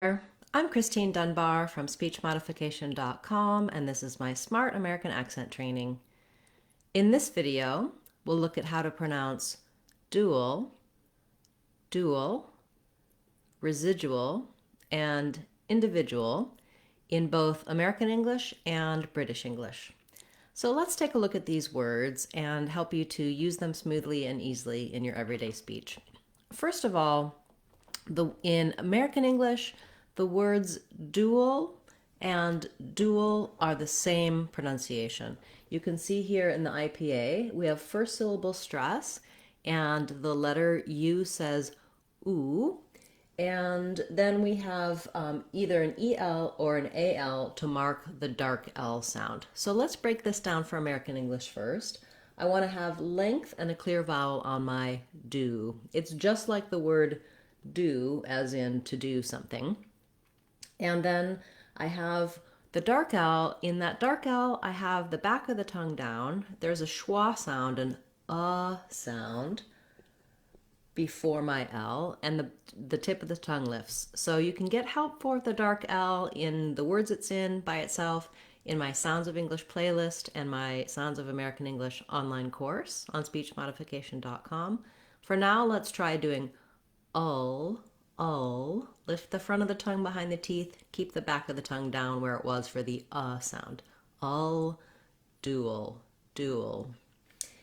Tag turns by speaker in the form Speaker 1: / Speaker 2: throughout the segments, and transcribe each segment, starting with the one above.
Speaker 1: I'm Christine Dunbar from SpeechModification.com, and this is my Smart American Accent Training. In this video, we'll look at how to pronounce dual, dual, residual, and individual in both American English and British English. So let's take a look at these words and help you to use them smoothly and easily in your everyday speech. First of all, in American English, the words dual and dual are the same pronunciation. You can see here in the IPA, we have first syllable stress, and the letter U says oo, and then we have either an EL or an AL to mark the dark L sound. So let's break this down for American English first. I want to have length and a clear vowel on my do. It's just like the word do, as in to do something. And then I have the dark L. In that dark L, I have the back of the tongue down. There's a schwa sound, an sound before my L, and the tip of the tongue lifts. So you can get help for the dark L in the words it's in by itself in my Sounds of English playlist and my Sounds of American English online course on speechmodification.com. For now, let's try doing ul, ul. Lift the front of the tongue behind the teeth. Keep the back of the tongue down where it was for the sound. Ul, dual, dual.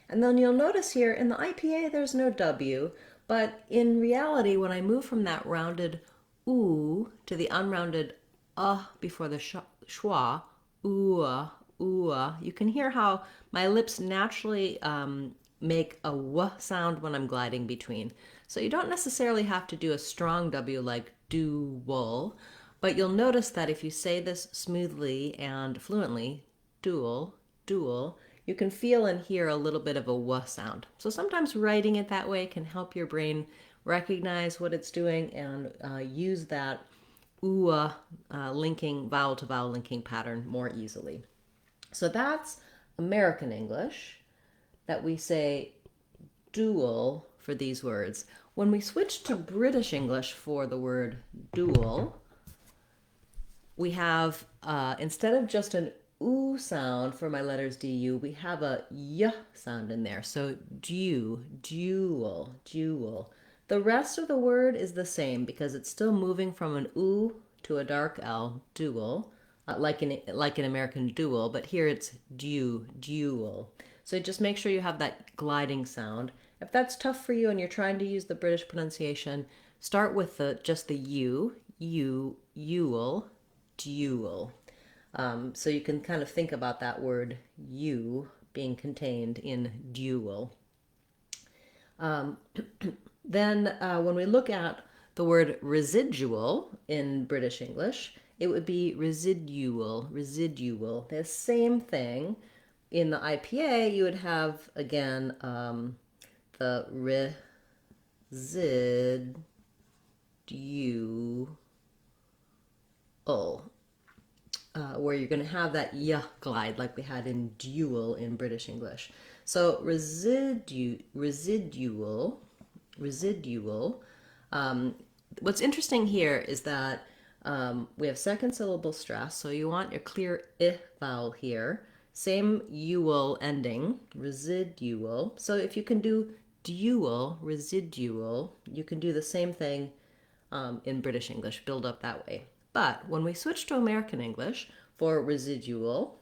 Speaker 1: And then you'll notice here in the IPA there's no W, but in reality when I move from that rounded oo to the unrounded before the schwa, ooh, ooh, you can hear how my lips naturally make a w sound when I'm gliding between. So you don't necessarily have to do a strong W like dual, but you'll notice that if you say this smoothly and fluently, dual, dual, you can feel and hear a little bit of a w sound. So sometimes writing it that way can help your brain recognize what it's doing and use that ooh linking, vowel to vowel linking pattern more easily. So that's American English, that we say dual for these words. When we switch to British English for the word dual, we have, instead of just an oo sound for my letters du, we have a y sound in there. So dual, dual. The rest of the word is the same because it's still moving from an oo to a dark L, dual, like an American duel, but here it's dual. So just make sure you have that gliding sound. If that's tough for you and you're trying to use the British pronunciation, start with just the U, dual. So you can kind of think about that word U being contained in dual. Then when we look at the word residual in British English, it would be residual, residual. The same thing. In the IPA, you would have, again, the residual, where you're going to have that y glide like we had in dual in British English. So residual. What's interesting here is that we have second syllable stress, so you want your clear I vowel here. Same ual ending, residual. So if you can do dual, residual, you can do the same thing in British English, build up that way. But when we switch to American English for residual,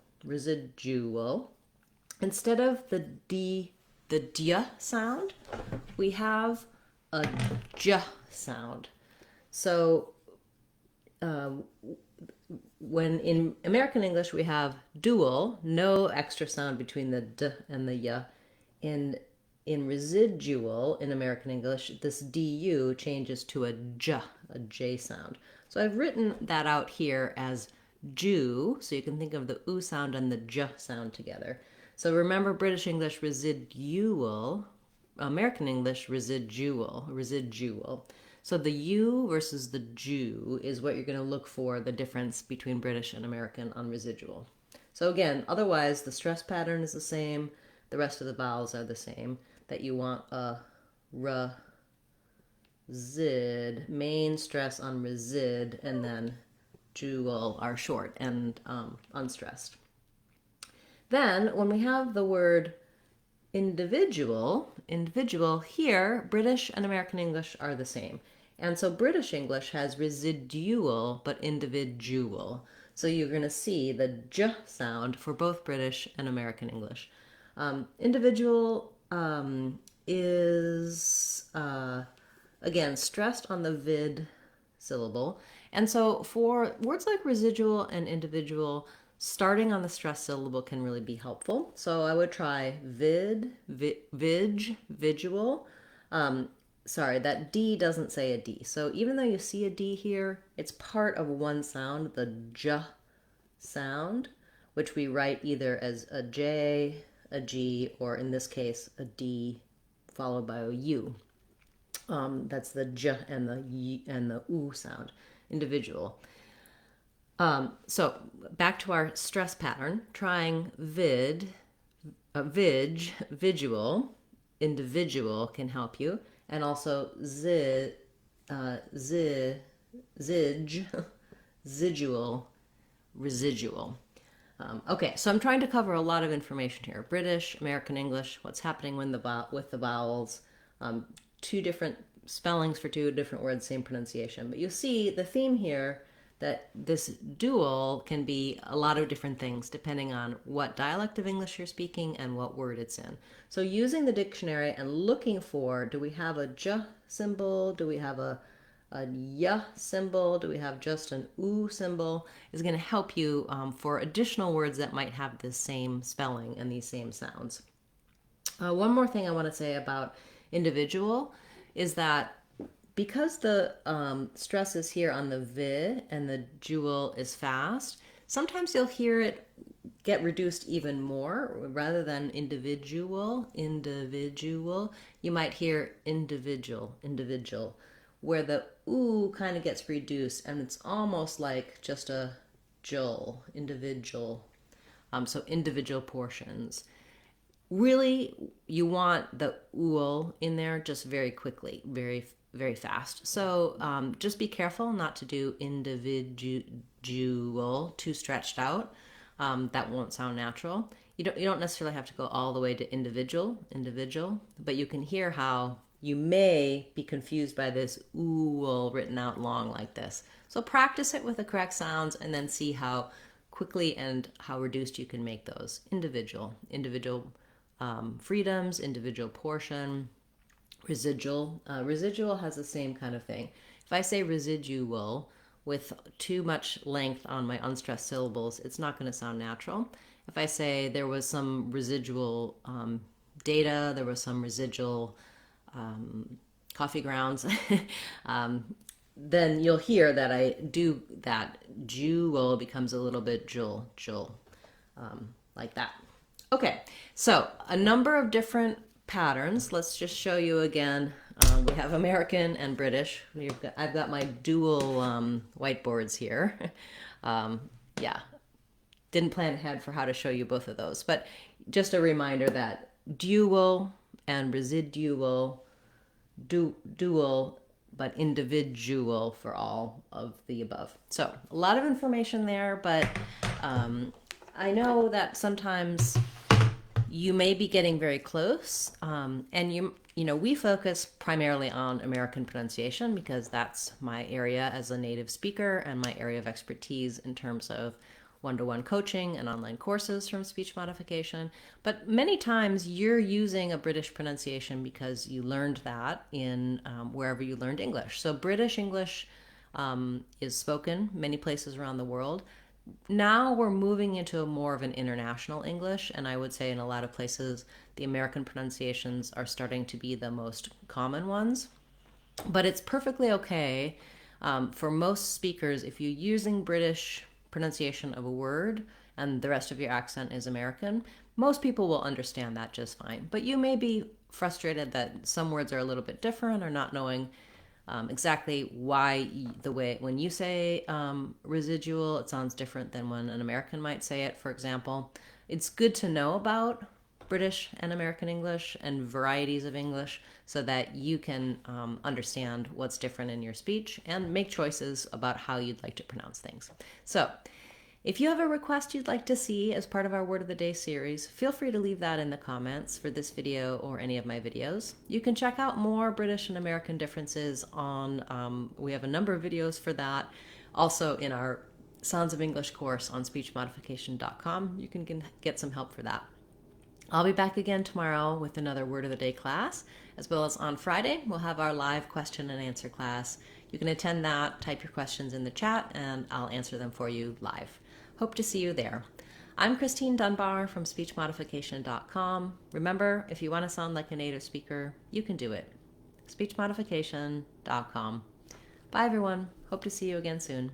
Speaker 1: instead of the D sound, we have a j sound. So when in American English we have dual, no extra sound between the d and the y. In residual in American English, this du changes to a j sound. So I've written that out here as Jew, so you can think of the oo sound and the j sound together. So remember British English residual, American English residual. So the U versus the Jew is what you're going to look for, the difference between British and American on residual. So again, otherwise the stress pattern is the same, the rest of the vowels are the same, that you want a r, Zid, main stress on resid, and then dual are short and unstressed. Then when we have the word individual here, British and American English are the same. And so British English has residual but individual. So you're going to see the j sound for both British and American English. Individual is, again, stressed on the vid syllable. And so for words like residual and individual, starting on the stress syllable can really be helpful. So I would try visual. Sorry, that D doesn't say a D. So even though you see a D here, it's part of one sound, the J sound, which we write either as a J, a G, or in this case, a D followed by a U. That's the J and the Y and the U sound, individual. So back to our stress pattern, trying visual, individual can help you, and also residual, residual. Okay, so I'm trying to cover a lot of information here. British, American English, what's happening with the vowels, two different spellings for two different words, same pronunciation. But you see the theme here that this dual can be a lot of different things depending on what dialect of English you're speaking and what word it's in. So using the dictionary and looking for, do we have a j symbol? Do we have a y symbol? Do we have just an u symbol? Is going to help you for additional words that might have this same spelling and these same sounds. One more thing I want to say about individual is that because the stress is here on the vi and the dual is fast, sometimes you'll hear it get reduced even more. Rather than individual, you might hear individual, where the oo kind of gets reduced and it's almost like just a jul, individual. So individual portions. Really, you want the ool in there just very quickly, very fast. So just be careful not to do individual too stretched out. That won't sound natural. You don't necessarily have to go all the way to individual, but you can hear how you may be confused by this ool written out long like this. So practice it with the correct sounds and then see how quickly and how reduced you can make those. Individual freedoms, individual portion, residual. Residual has the same kind of thing. If I say residual with too much length on my unstressed syllables, it's not going to sound natural. If I say there was some residual data, there was some residual coffee grounds, then you'll hear that I do that jewel becomes a little bit jul, like that. Okay, so a number of different patterns. Let's just show you again. We have American and British. I've got my dual whiteboards here. Yeah, didn't plan ahead for how to show you both of those, but just a reminder that dual and residual, dual, but individual for all of the above. So a lot of information there, but I know that sometimes you may be getting very close, and we focus primarily on American pronunciation because that's my area as a native speaker and my area of expertise in terms of one-to-one coaching and online courses from speech modification. But many times you're using a British pronunciation because you learned that in wherever you learned English. So British English is spoken many places around the world. Now we're moving into more of an international English, and I would say in a lot of places the American pronunciations are starting to be the most common ones. But it's perfectly okay for most speakers if you're using British pronunciation of a word and the rest of your accent is American. Most people will understand that just fine. But you may be frustrated that some words are a little bit different or not knowing exactly why the way when you say residual, it sounds different than when an American might say it, for example. It's good to know about British and American English and varieties of English so that you can understand what's different in your speech and make choices about how you'd like to pronounce things. So, if you have a request you'd like to see as part of our Word of the Day series, feel free to leave that in the comments for this video or any of my videos. You can check out more British and American differences on, we have a number of videos for that. Also in our Sounds of English course on speechmodification.com, you can get some help for that. I'll be back again tomorrow with another Word of the Day class, as well as on Friday, we'll have our live question and answer class. You can attend that, type your questions in the chat, and I'll answer them for you live. Hope to see you there. I'm Christine Dunbar from speechmodification.com. Remember, if you want to sound like a native speaker, you can do it. speechmodification.com. Bye, everyone. Hope to see you again soon.